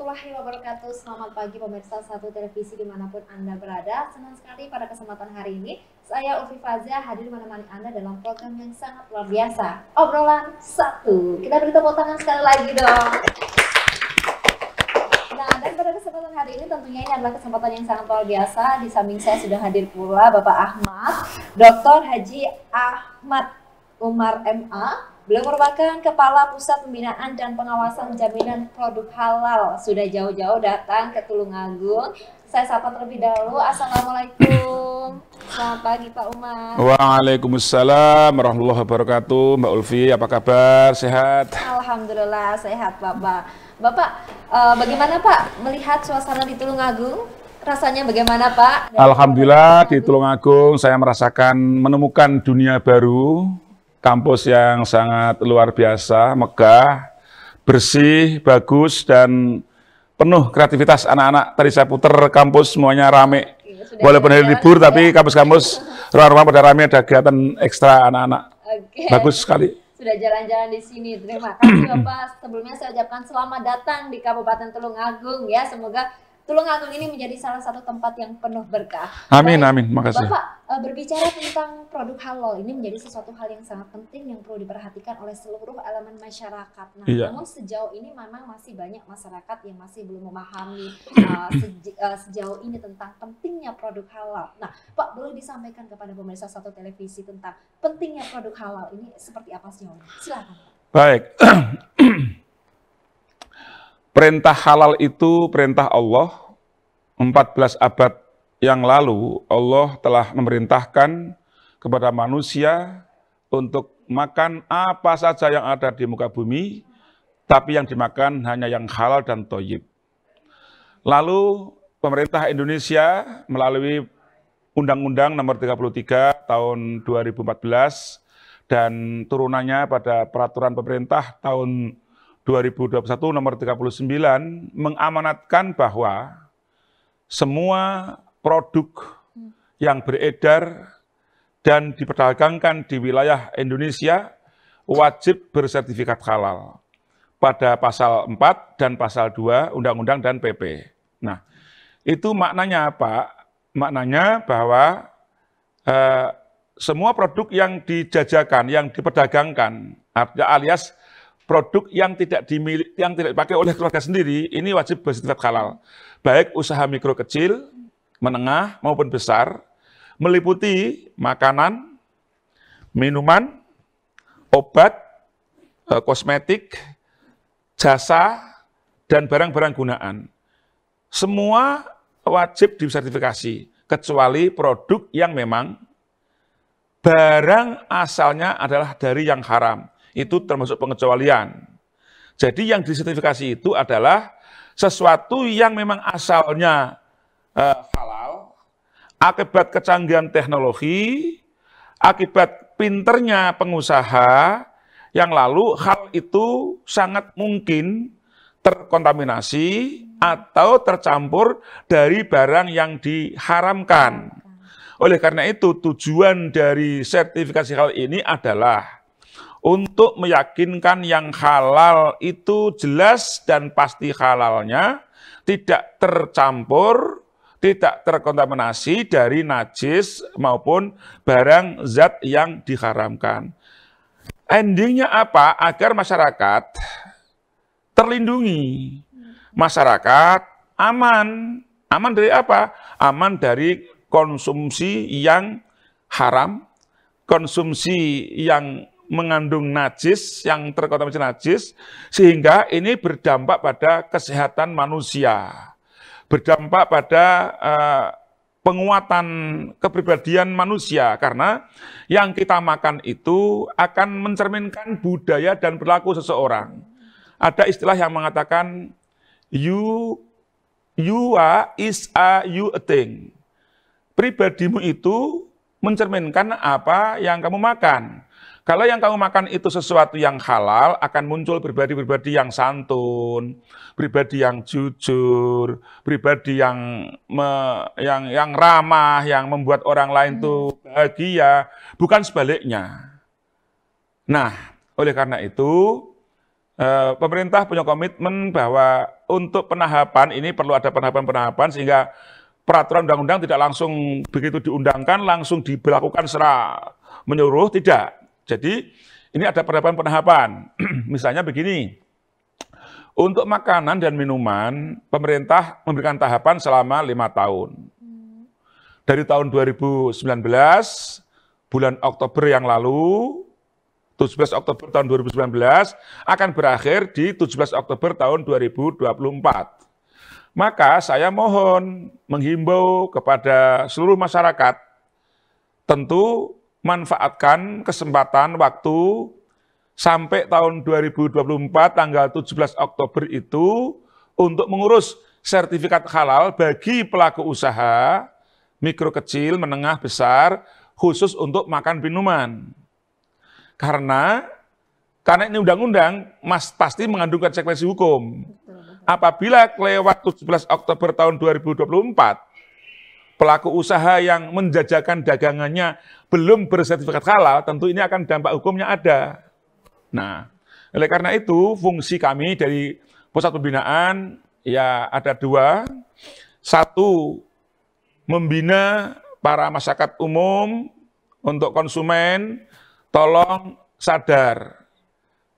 warahmatullahi wabarakatuh. Selamat pagi pemirsa Satu Televisi dimanapun Anda berada. Senang sekali pada kesempatan hari ini saya Ulfi Fazia hadir menemani Anda dalam program yang sangat luar biasa, Obrolan Satu. Kita beri tepuk tangan sekali lagi dong. Nah, dan pada kesempatan hari ini tentunya ini adalah kesempatan yang sangat luar biasa. Di samping saya sudah hadir pula Bapak Ahmad, Dr. Haji Ahmad Umar MA. Beliau merupakan Kepala Pusat Pembinaan dan Pengawasan Jaminan Produk Halal. Sudah jauh-jauh datang ke Tulungagung. Saya sapa terlebih dahulu. Assalamualaikum. Selamat pagi Pak Umar. Waalaikumsalam warahmatullahi wabarakatuh. Mbak Ulfi, apa kabar? Sehat? Alhamdulillah sehat Bapak. Bapak, bagaimana Pak melihat suasana di Tulungagung? Rasanya bagaimana Pak? Alhamdulillah di Tulungagung saya merasakan menemukan dunia baru. Kampus yang sangat luar biasa, megah, bersih, bagus, dan penuh kreativitas anak-anak. Tadi saya putar kampus semuanya rame. Walaupun hari libur, tapi kampus-kampus ruang-ruang pada rame, ada kegiatan ekstra anak-anak. Bagus sekali. Sudah jalan-jalan di sini. Terima kasih Bapak. Sebelumnya saya ucapkan selamat datang di Kabupaten Tulungagung ya. Semoga Tulungagung ini menjadi salah satu tempat yang penuh berkah. Amin, amin. Makasih. Bapak, berbicara tentang produk halal ini menjadi sesuatu hal yang sangat penting yang perlu diperhatikan oleh seluruh elemen masyarakat. Nah, namun sejauh ini memang masih banyak masyarakat yang masih belum memahami sejauh ini tentang pentingnya produk halal. Nah, Pak, boleh disampaikan kepada pemirsa Satu Televisi tentang pentingnya produk halal ini seperti apa sejauh ini? Silakan. Baik. Perintah halal itu perintah Allah. 14 abad yang lalu Allah telah memerintahkan kepada manusia untuk makan apa saja yang ada di muka bumi, tapi yang dimakan hanya yang halal dan thayyib. Lalu pemerintah Indonesia melalui Undang-Undang Nomor 33 Tahun 2014 dan turunannya pada Peraturan Pemerintah Tahun 2021 Nomor 39 mengamanatkan bahwa semua produk yang beredar dan diperdagangkan di wilayah Indonesia wajib bersertifikat halal pada pasal 4 dan pasal 2 Undang-Undang dan PP. Nah, itu maknanya apa? Maknanya bahwa semua produk yang dijajakan, yang diperdagangkan, alias produk yang tidak dipakai oleh keluarga sendiri, ini wajib bersertifikat halal. Baik usaha mikro kecil, menengah maupun besar, meliputi makanan, minuman, obat, kosmetik, jasa, dan barang-barang gunaan. Semua wajib disertifikasi, kecuali produk yang memang barang asalnya adalah dari yang haram. Itu termasuk pengecualian. Jadi yang disertifikasi itu adalah sesuatu yang memang asalnya halal, akibat kecanggihan teknologi, akibat pinternya pengusaha, yang lalu hal itu sangat mungkin terkontaminasi atau tercampur dari barang yang diharamkan. Oleh karena itu tujuan dari sertifikasi halal ini adalah untuk meyakinkan yang halal itu jelas dan pasti halalnya, tidak tercampur, tidak terkontaminasi dari najis maupun barang zat yang diharamkan. Endingnya apa? Agar masyarakat terlindungi. Masyarakat aman. Aman dari apa? Aman dari konsumsi yang haram, konsumsi yang mengandung najis, yang terkontaminasi najis, sehingga ini berdampak pada kesehatan manusia, berdampak pada penguatan kepribadian manusia, karena yang kita makan itu akan mencerminkan budaya dan perilaku seseorang. Ada istilah yang mengatakan, you are is a you a thing. Pribadimu itu mencerminkan apa yang kamu makan. Kalau yang kamu makan itu sesuatu yang halal, akan muncul pribadi-pribadi yang santun, pribadi yang jujur, pribadi yang ramah, yang membuat orang lain itu bahagia, bukan sebaliknya. Nah, oleh karena itu, pemerintah punya komitmen bahwa untuk penahapan ini perlu ada penahapan-penahapan sehingga peraturan undang-undang tidak langsung begitu diundangkan langsung diberlakukan secara menyeluruh, tidak. Jadi ini ada penahapan-penahapan. Misalnya begini, untuk makanan dan minuman pemerintah memberikan tahapan selama 5 tahun. Dari tahun 2019, bulan Oktober yang lalu, 17 Oktober tahun 2019, akan berakhir di 17 Oktober tahun 2024. Maka saya mohon menghimbau kepada seluruh masyarakat, tentu manfaatkan kesempatan waktu sampai tahun 2024 tanggal 17 Oktober itu untuk mengurus sertifikat halal bagi pelaku usaha mikro kecil, menengah, besar, khusus untuk makan minuman. Karena ini undang-undang pasti mengandung konsekuensi hukum. Apabila lewat 17 Oktober tahun 2024, pelaku usaha yang menjajakan dagangannya belum bersertifikat halal, tentu ini akan dampak hukumnya ada. Nah, oleh karena itu fungsi kami dari pusat pembinaan ya ada 2. 1, membina para masyarakat umum untuk konsumen, tolong sadar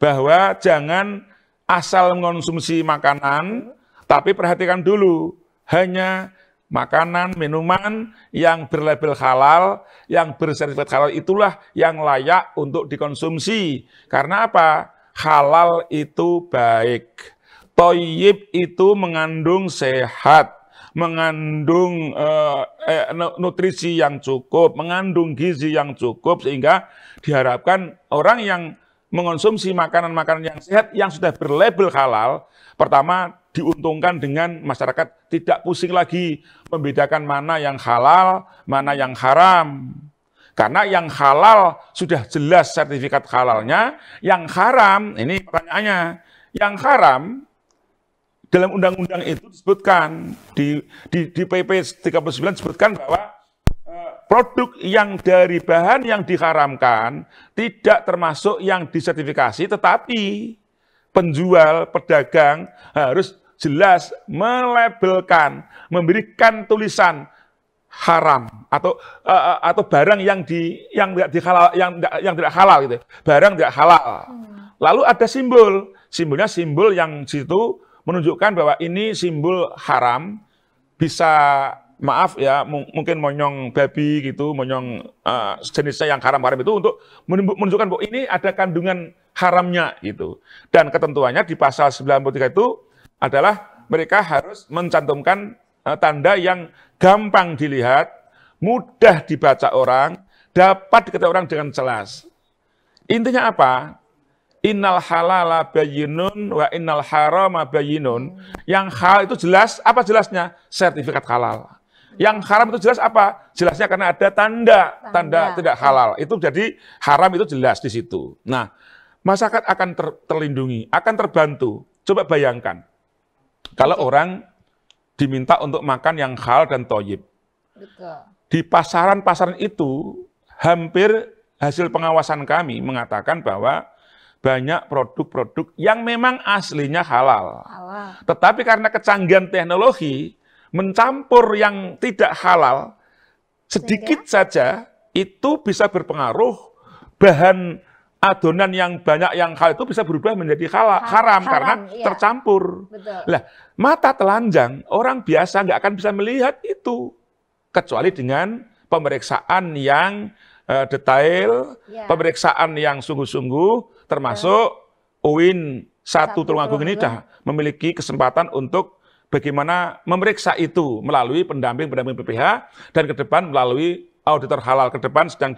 bahwa jangan asal mengonsumsi makanan, tapi perhatikan dulu, hanya makanan, minuman yang berlabel halal, yang bersertifikat halal itulah yang layak untuk dikonsumsi. Karena apa? Halal itu baik. Thayyib itu mengandung sehat, mengandung nutrisi yang cukup, mengandung gizi yang cukup, sehingga diharapkan orang yang mengonsumsi makanan-makanan yang sehat, yang sudah berlabel halal, pertama diuntungkan dengan masyarakat tidak pusing lagi membedakan mana yang halal, mana yang haram. Karena yang halal sudah jelas sertifikat halalnya, yang haram, ini pertanyaannya, yang haram, dalam undang-undang itu disebutkan, di PP 39 disebutkan bahwa produk yang dari bahan yang diharamkan tidak termasuk yang disertifikasi, tetapi penjual, pedagang harus jelas melabelkan, memberikan tulisan haram atau barang yang tidak halal gitu. Barang tidak halal. Lalu ada simbolnya simbol yang situ menunjukkan bahwa ini simbol haram, bisa maaf ya, mungkin monyong babi gitu, monyong jenisnya yang haram-haram itu untuk menunjukkan bahwa ini ada kandungan haramnya gitu. Dan ketentuannya di pasal 93 itu adalah mereka harus mencantumkan tanda yang gampang dilihat, mudah dibaca orang, dapat diketahui orang dengan jelas. Intinya apa? Innal halala bayyinun wa innal harama bayyinun. Yang halal itu jelas, apa jelasnya? Sertifikat halal. Yang haram itu jelas apa? Jelasnya karena ada tanda tidak halal. Itu jadi haram itu jelas di situ. Nah, masyarakat akan terlindungi, akan terbantu. Coba bayangkan, kalau orang diminta untuk makan yang halal dan thayyib. Di pasaran-pasaran itu, hampir hasil pengawasan kami mengatakan bahwa banyak produk-produk yang memang aslinya halal. Tetapi karena kecanggihan teknologi, mencampur yang tidak halal, sedikit saja, itu bisa berpengaruh, bahan adonan yang banyak yang halal itu bisa berubah menjadi haram karena tercampur. Lah, mata telanjang, orang biasa nggak akan bisa melihat itu, kecuali dengan pemeriksaan yang detail, pemeriksaan yang sungguh-sungguh, termasuk UIN 1 Tulungagung ini sudah memiliki kesempatan untuk bagaimana memeriksa itu melalui pendamping PPH, dan ke depan melalui auditor halal ke depan sedang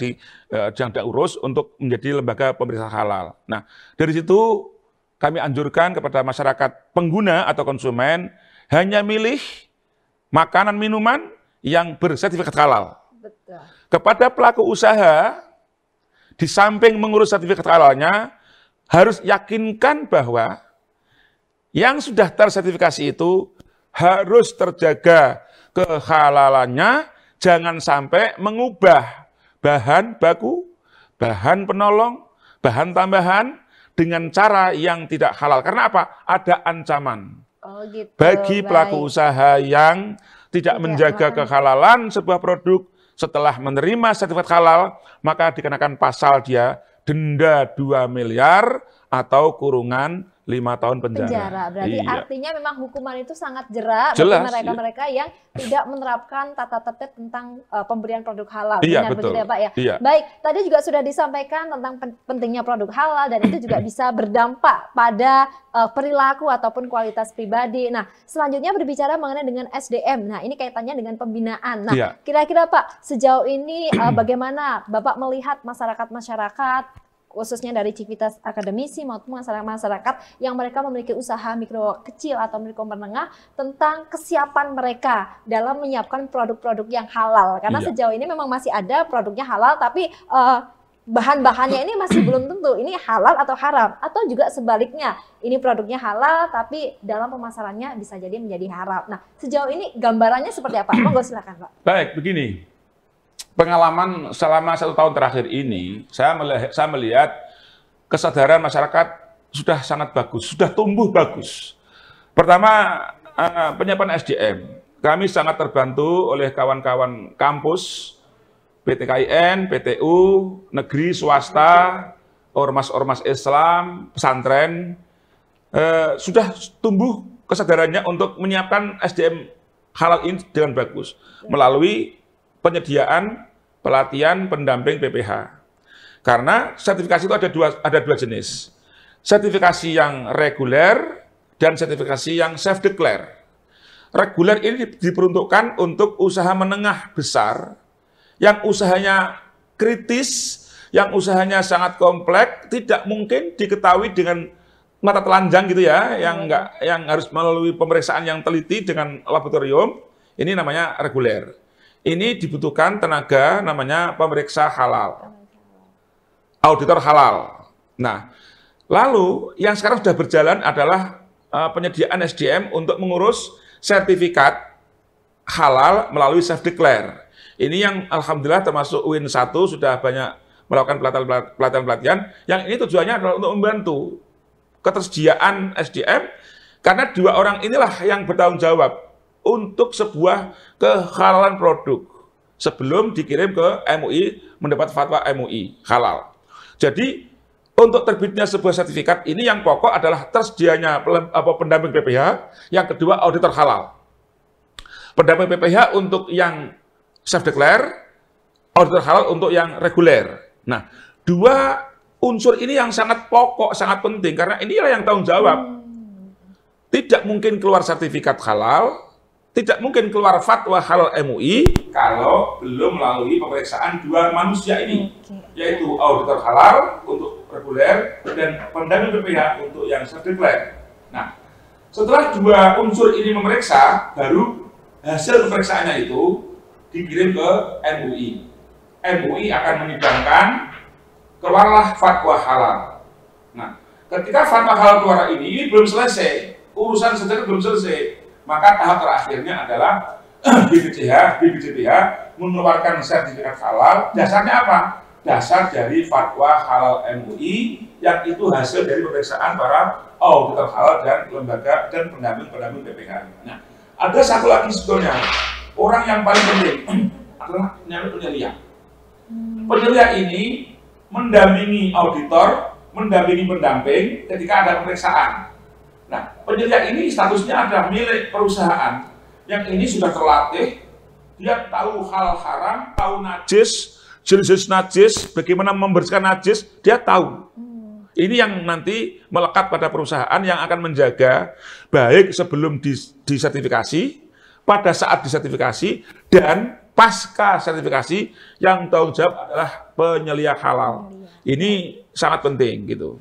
diurus untuk menjadi lembaga pemeriksa halal. Nah, dari situ kami anjurkan kepada masyarakat pengguna atau konsumen hanya milih makanan minuman yang bersertifikat halal. Kepada pelaku usaha, di samping mengurus sertifikat halalnya, harus yakinkan bahwa yang sudah tersertifikasi itu harus terjaga kehalalannya, jangan sampai mengubah bahan baku, bahan penolong, bahan tambahan dengan cara yang tidak halal. Karena apa? Ada ancaman. Oh gitu. Bagi pelaku usaha yang tidak menjaga kehalalan sebuah produk, setelah menerima sertifikat halal, maka dikenakan pasal dia denda 2 miliar atau kurungan 5 tahun penjara. Berarti artinya memang hukuman itu sangat jerak Jelas, bagi mereka-mereka yang tidak menerapkan tata tertib tentang pemberian produk halal. Iya, Benar betul. begitu ya Pak ya? Iya. Baik, tadi juga sudah disampaikan tentang pentingnya produk halal dan itu juga bisa berdampak pada perilaku ataupun kualitas pribadi. Nah, selanjutnya berbicara mengenai dengan SDM. Nah, ini kaitannya dengan pembinaan. Nah, kira-kira Pak, sejauh ini bagaimana Bapak melihat masyarakat khususnya dari civitas akademisi maupun masyarakat yang mereka memiliki usaha mikro kecil atau mikro menengah tentang kesiapan mereka dalam menyiapkan produk-produk yang halal. Karena sejauh ini memang masih ada produknya halal tapi bahan-bahannya ini masih belum tentu ini halal atau haram, atau juga sebaliknya ini produknya halal tapi dalam pemasarannya bisa jadi menjadi haram. Nah, sejauh ini gambarannya seperti apa? Monggo silakan Pak. Baik, begini. Pengalaman selama 1 tahun terakhir ini, saya melihat kesadaran masyarakat sudah sangat bagus, sudah tumbuh bagus. Pertama, penyiapan SDM. Kami sangat terbantu oleh kawan-kawan kampus, PTKIN, PTU, negeri, swasta, ormas-ormas Islam, pesantren, sudah tumbuh kesadarannya untuk menyiapkan SDM halal ini dengan bagus, melalui penyediaan pelatihan pendamping PPH. Karena sertifikasi itu ada dua jenis. Sertifikasi yang reguler dan sertifikasi yang self-declare. Reguler ini diperuntukkan untuk usaha menengah besar, yang usahanya kritis, yang usahanya sangat kompleks, tidak mungkin diketahui dengan mata telanjang gitu ya, yang harus melalui pemeriksaan yang teliti dengan laboratorium. Ini namanya reguler. Ini dibutuhkan tenaga namanya pemeriksa halal, auditor halal. Nah, lalu yang sekarang sudah berjalan adalah penyediaan SDM untuk mengurus sertifikat halal melalui self-declare. Ini yang alhamdulillah termasuk UIN 1 sudah banyak melakukan pelatihan-pelatihan, yang ini tujuannya adalah untuk membantu ketersediaan SDM, karena 2 orang inilah yang bertanggung jawab untuk sebuah kehalalan produk sebelum dikirim ke MUI mendapat fatwa MUI halal. Jadi untuk terbitnya sebuah sertifikat ini yang pokok adalah tersedianya pendamping PPH, yang kedua auditor halal. Pendamping PPH untuk yang self-declare, auditor halal untuk yang reguler. Nah, 2 unsur ini yang sangat pokok, sangat penting, karena inilah yang tanggung jawab. Tidak mungkin keluar sertifikat halal, tidak mungkin keluar fatwa halal MUI kalau belum melalui pemeriksaan 2 manusia ini, yaitu auditor halal untuk reguler dan pendamping PPH untuk yang self-declare. Nah, setelah 2 unsur ini memeriksa, baru hasil pemeriksaannya itu dikirim ke MUI. MUI akan menyidangkan, keluarlah fatwa halal. Nah, ketika fatwa halal keluar ini belum selesai, urusan sejarah belum selesai. Maka tahap terakhirnya adalah BPJPH mengeluarkan sertifikat halal. Dasarnya apa? Dasar dari fatwa halal MUI, yang itu hasil dari pemeriksaan para auditor halal dan lembaga dan pendamping PPH. Nah, ada satu lagi sebetulnya, orang yang paling penting adalah penyelia. Penyelia ini mendampingi auditor, mendampingi pendamping ketika ada pemeriksaan. Nah, penyelia ini statusnya adalah milik perusahaan yang ini sudah terlatih, dia tahu hal haram, tahu najis, jenis najis, bagaimana membersihkan najis, dia tahu. Ini yang nanti melekat pada perusahaan yang akan menjaga baik sebelum disertifikasi, pada saat disertifikasi, dan pasca sertifikasi, yang tanggung jawab adalah penyelia halal. Ini sangat penting gitu.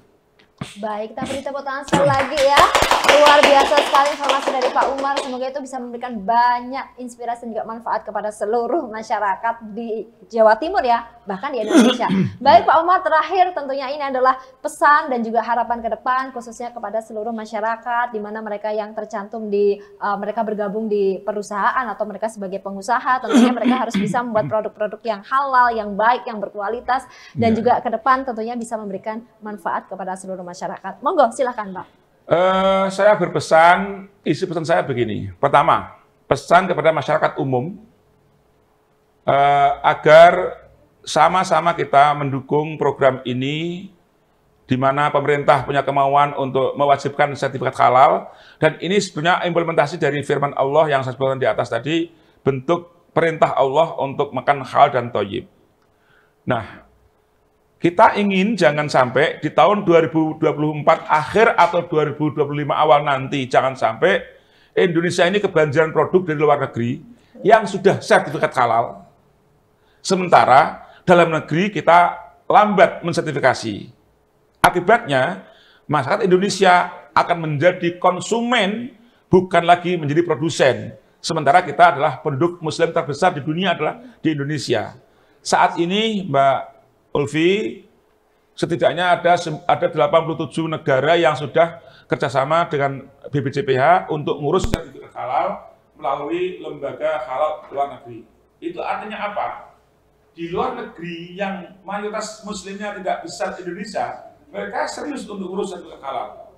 Baik, kita beri tepuk tangan sekali lagi ya. Luar biasa sekali informasi dari Pak Umar. Semoga itu bisa memberikan banyak inspirasi dan juga manfaat kepada seluruh masyarakat di Jawa Timur ya, bahkan di Indonesia. Baik Pak Umar, terakhir tentunya ini adalah pesan dan juga harapan ke depan khususnya kepada seluruh masyarakat, di mana mereka yang tercantum di mereka bergabung di perusahaan atau mereka sebagai pengusaha, tentunya mereka harus bisa membuat produk-produk yang halal, yang baik, yang berkualitas, dan juga ke depan tentunya bisa memberikan manfaat kepada seluruh masyarakat. Monggo, silakan Pak. Saya berpesan, isi pesan saya begini. Pertama, pesan kepada masyarakat umum agar sama-sama kita mendukung program ini, di mana pemerintah punya kemauan untuk mewajibkan sertifikat halal, dan ini sebenarnya implementasi dari firman Allah yang saya sebutkan di atas tadi, bentuk perintah Allah untuk makan halal dan thayyib. Nah, kita ingin jangan sampai di tahun 2024 akhir atau 2025 awal nanti, jangan sampai Indonesia ini kebanjiran produk dari luar negeri yang sudah sertifikat halal. Sementara dalam negeri kita lambat mensertifikasi. Akibatnya, masyarakat Indonesia akan menjadi konsumen, bukan lagi menjadi produsen. Sementara kita adalah penduduk muslim terbesar di dunia adalah di Indonesia. Saat ini, Mbak Ulfi, setidaknya ada 87 negara yang sudah kerjasama dengan BPJPH untuk ngurus sertifikat halal melalui lembaga halal luar negeri. Itu artinya apa? Di luar negeri yang mayoritas muslimnya tidak besar Indonesia, mereka serius untuk ngurus sertifikat halal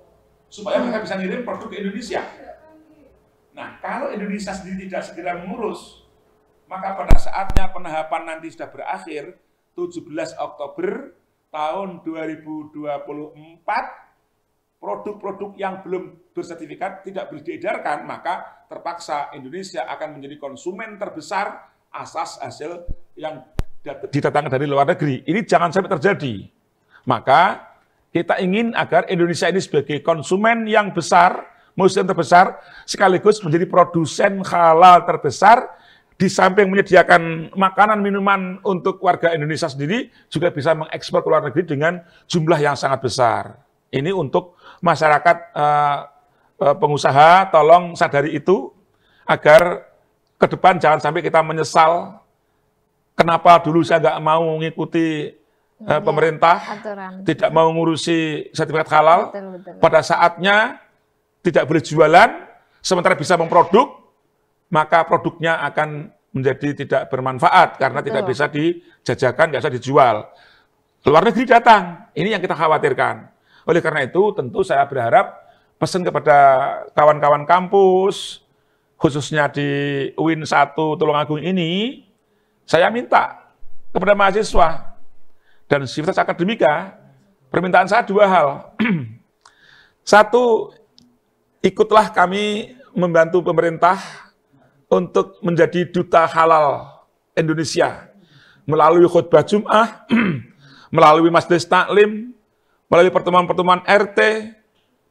supaya mereka bisa ngirim produk ke Indonesia. Nah, kalau Indonesia sendiri tidak segera mengurus, maka pada saatnya penahapan nanti sudah berakhir, 17 Oktober tahun 2024, produk-produk yang belum bersertifikat tidak boleh diedarkan, maka terpaksa Indonesia akan menjadi konsumen terbesar asas hasil yang didatangkan dari luar negeri. Ini jangan sampai terjadi. Maka kita ingin agar Indonesia ini sebagai konsumen yang besar, muslim terbesar, sekaligus menjadi produsen halal terbesar, di samping menyediakan makanan minuman untuk warga Indonesia sendiri, juga bisa mengekspor ke luar negeri dengan jumlah yang sangat besar. Ini untuk masyarakat pengusaha, tolong sadari itu, agar ke depan jangan sampai kita menyesal kenapa dulu saya nggak mau mengikuti pemerintah, aturan, tidak mau ngurusi sertifikat halal, betul. Pada saatnya tidak boleh jualan, sementara bisa memproduk, maka produknya akan menjadi tidak bermanfaat karena betul. Tidak bisa dijajakan, nggak bisa dijual. Luar negeri datang, ini yang kita khawatirkan. Oleh karena itu, tentu saya berharap pesan kepada kawan-kawan kampus, khususnya di UIN 1 Tulungagung ini, saya minta kepada mahasiswa dan sivitas akademika, permintaan saya dua hal. Satu, ikutlah kami membantu pemerintah untuk menjadi duta halal Indonesia melalui khutbah Jum'ah, melalui majelis taklim, melalui pertemuan-pertemuan RT,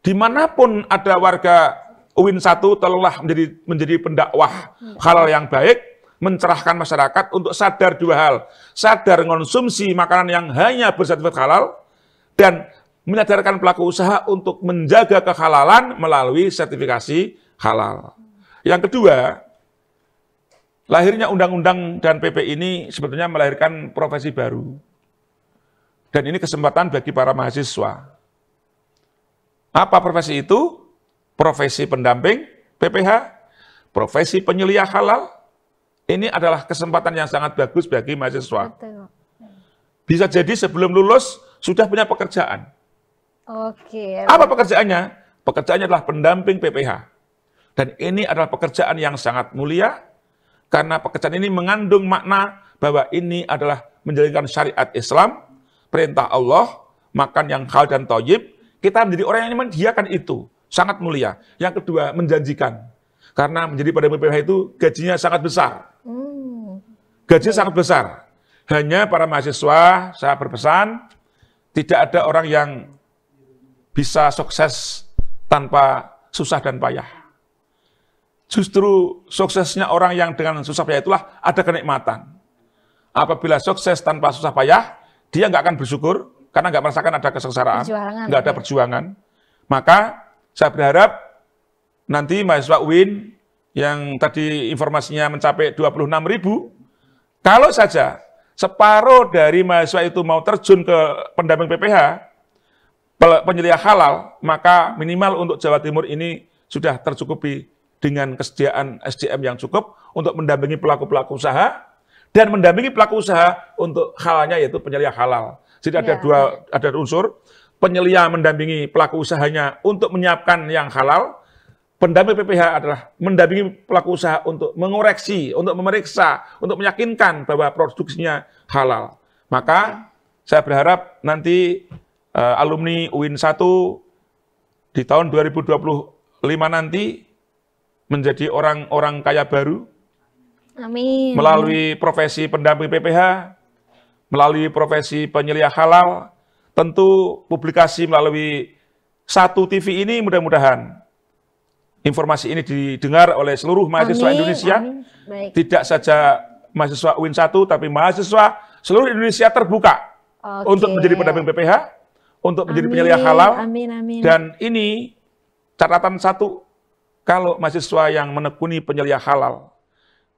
dimanapun ada warga UIN 1, tolonglah menjadi pendakwah halal yang baik, mencerahkan masyarakat untuk sadar dua hal. Sadar mengonsumsi makanan yang hanya bersertifikat halal, dan menyadarkan pelaku usaha untuk menjaga kehalalan melalui sertifikasi halal. Yang kedua, lahirnya undang-undang dan PP ini sebetulnya melahirkan profesi baru. Dan ini kesempatan bagi para mahasiswa. Apa profesi itu? Profesi pendamping PPH, profesi penyelia halal. Ini adalah kesempatan yang sangat bagus bagi mahasiswa. Betul. Bisa jadi sebelum lulus sudah punya pekerjaan. Oke. Apa pekerjaannya? Pekerjaannya adalah pendamping PPH. Dan ini adalah pekerjaan yang sangat mulia, karena pekerjaan ini mengandung makna bahwa ini adalah menjalankan syariat Islam, perintah Allah, makan yang halal dan thayyib. Kita menjadi orang yang menyediakan itu, sangat mulia. Yang kedua, menjanjikan. Karena menjadi pendamping PPH itu gajinya sangat besar. Gajinya sangat besar. Hanya para mahasiswa, saya berpesan, tidak ada orang yang bisa sukses tanpa susah dan payah. Justru suksesnya orang yang dengan susah payah itulah ada kenikmatan. Apabila sukses tanpa susah payah, dia nggak akan bersyukur, karena nggak merasakan ada kesengsaraan, nggak ada perjuangan. Maka saya berharap nanti mahasiswa UIN yang tadi informasinya mencapai 26.000, kalau saja separuh dari mahasiswa itu mau terjun ke pendamping PPH, penyelia halal, maka minimal untuk Jawa Timur ini sudah tercukupi dengan kesediaan SDM yang cukup untuk mendampingi pelaku-pelaku usaha dan mendampingi pelaku usaha untuk halalnya, yaitu penyelia halal. Jadi ada ada unsur penyelia mendampingi pelaku usahanya untuk menyiapkan yang halal, pendamping PPH adalah mendampingi pelaku usaha untuk mengoreksi, untuk memeriksa, untuk meyakinkan bahwa produksinya halal. Maka saya berharap nanti alumni UIN 1 di tahun 2025 nanti menjadi orang-orang kaya baru. Amin. Melalui profesi pendamping PPH, melalui profesi penyelia halal, tentu publikasi melalui 1 TV ini mudah-mudahan informasi ini didengar oleh seluruh mahasiswa Indonesia, tidak saja mahasiswa UIN 1, tapi mahasiswa seluruh Indonesia terbuka untuk menjadi pendamping PPH, untuk menjadi penyelia halal. Dan ini catatan 1, kalau mahasiswa yang menekuni penyelia halal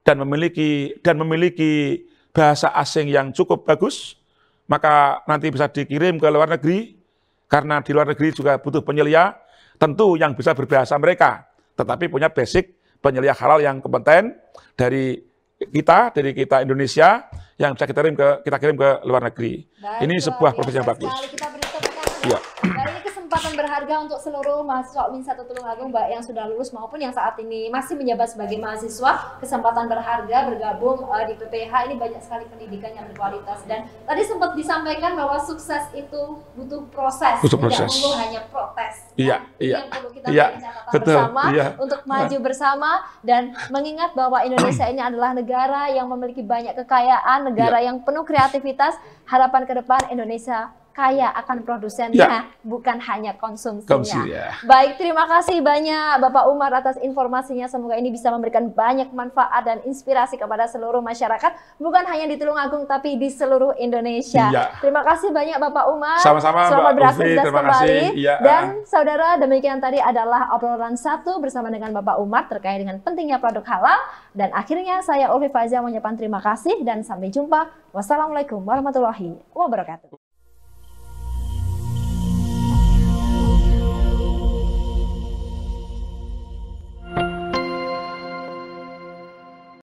dan memiliki bahasa asing yang cukup bagus, maka nanti bisa dikirim ke luar negeri, karena di luar negeri juga butuh penyelia, tentu yang bisa berbahasa mereka, tetapi punya basic penyelia halal yang kompeten dari kita Indonesia, yang bisa kita kirim ke luar negeri. Baik, ini sebuah profesi yang bagus. Kita beri tepuk tangan. Ya. Nah, ini kesempatan berharga untuk seluruh mahasiswa UIN 1 Tulungagung, Mbak, yang sudah lulus maupun yang saat ini masih menjabat sebagai mahasiswa. Kesempatan berharga bergabung di PPH, ini banyak sekali pendidikan yang berkualitas. Dan tadi sempat disampaikan bahwa sukses itu butuh proses, tidak perlu hanya protes. Iya, yang perlu kita berikan catatan bersama untuk maju bersama dan mengingat bahwa Indonesia ini adalah negara yang memiliki banyak kekayaan, negara yang penuh kreativitas. Harapan ke depan Indonesia kaya akan produsennya, bukan hanya konsumsinya. Baik, terima kasih banyak Bapak Umar atas informasinya. Semoga ini bisa memberikan banyak manfaat dan inspirasi kepada seluruh masyarakat, bukan hanya di Tulungagung tapi di seluruh Indonesia. Terima kasih banyak Bapak Umar. Sama-sama, selamat beraktivitas kembali. Dan saudara, demikian tadi adalah obrolan 1 bersama dengan Bapak Umar terkait dengan pentingnya produk halal. Dan akhirnya saya Ulfi Faiza mengucapkan terima kasih dan sampai jumpa. Wassalamualaikum warahmatullahi wabarakatuh.